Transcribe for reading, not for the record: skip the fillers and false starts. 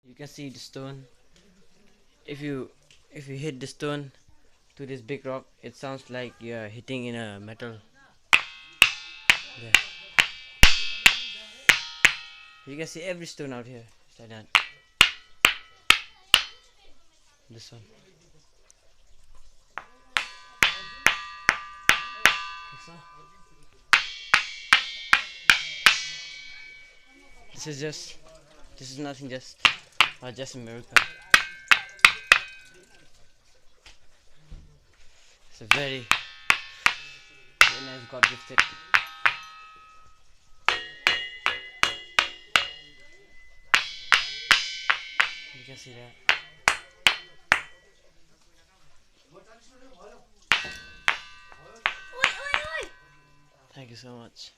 You can see the stone. If you hit the stone to this big rock, it sounds like you're hitting in a metal. There. You can see every stone out here. It's like that. This one. This one. This is nothing, just a miracle. It's a very nice God gifted. You can see that. Thank you so much.